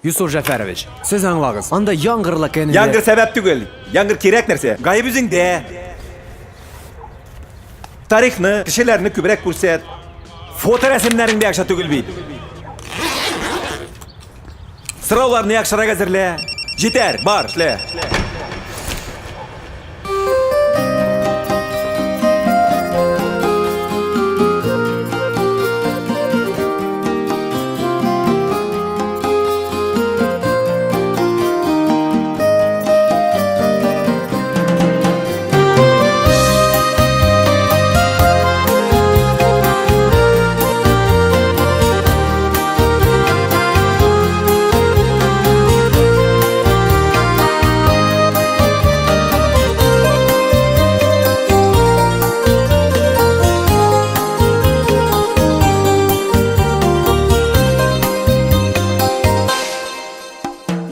Yusuf Jaferovich, siz anlağız. Anda yangırla keninde... Yangır sebep tügül. Yangır kerek nerse. Gayb üzüngde. Tarihni, kişilerini kübrek kurset. Foto resimlerini yakşa tügül beydi. Sıralarını yakşarak hazırla. Jiter, bar, işle.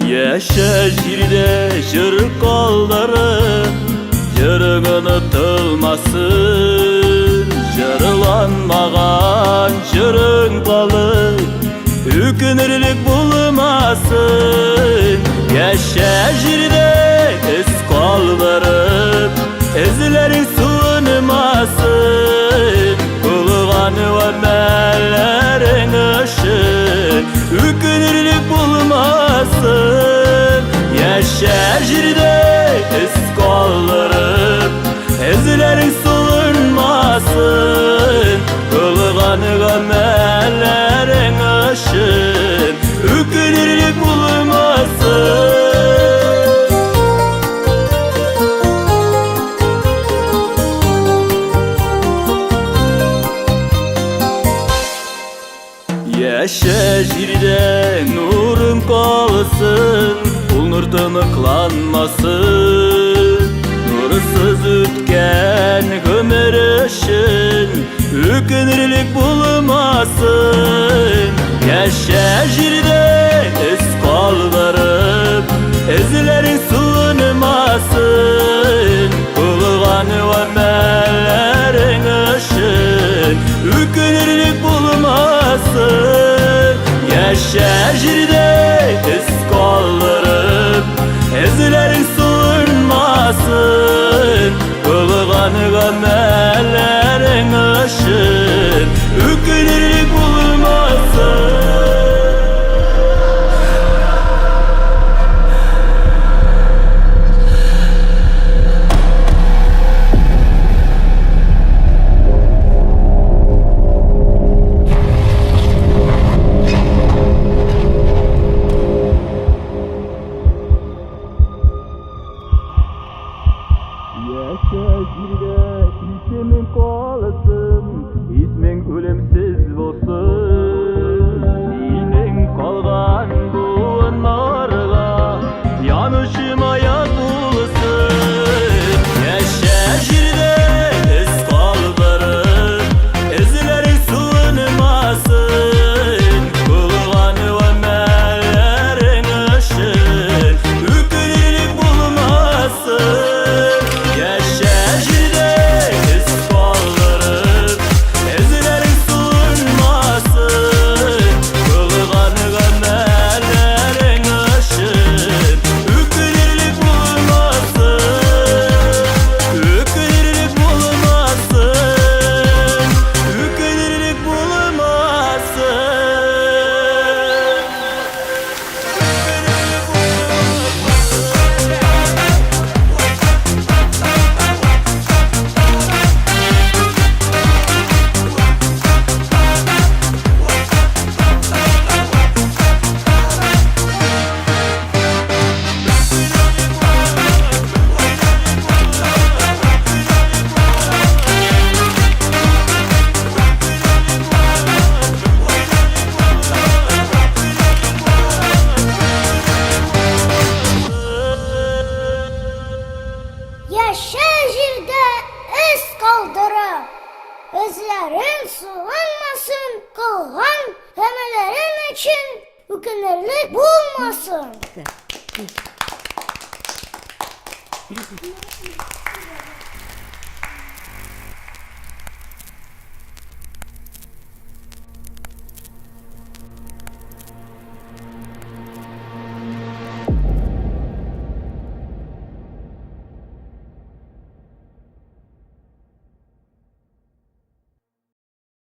Yaşa jirde jır kolları, jırın unutulmasın. Jırılanmagan jırın balı, hükünürlük bulmasın. Yaşa jirde iz kolları, izlerin sunumasın. Bulgan ve mellerin ışın, hükünürlük bulmasın. Yaşa jirde iz kollarım, izlerin solunmasın. Kılgan gamellerin ışın, hükünürlük bulmasın. Yaşa jirde nurun kalsın, nur tanıklanmasın. Nursuz ötken ömür için hükünürlük bulmasın. Yaşa jirde iz kollarım, izlerin sunumasın. Bulgan ve mellerin ışın, hükünürlük bulmasın. Yaşa jirde iz kollarım, izlerin sunmasın. Bulgan gamellerin ışın, hükünürlük bulmasın. Yaşa jirde ismin kalasın, ismin ölümsiz olsun. Senin kalgan buğunlarga yanışıma yaz bulsun. Yaşa jirde iz kaldırıp izlerin sunmasın. Bulgan ve mellerin ışın, hükünürlük bulmasın. Yaşa jirde iz kollarım, izlerin sunmasın. Bulgan gamellerin ışın, hükünürlük bulmasın. Hükünürlük bulmasın. Hükünürlük bulmasın. Yaşa jirde iz kaldırıp, izlerin sulanmasın. Kılgan hemelerin için hükünürlük bulmasın.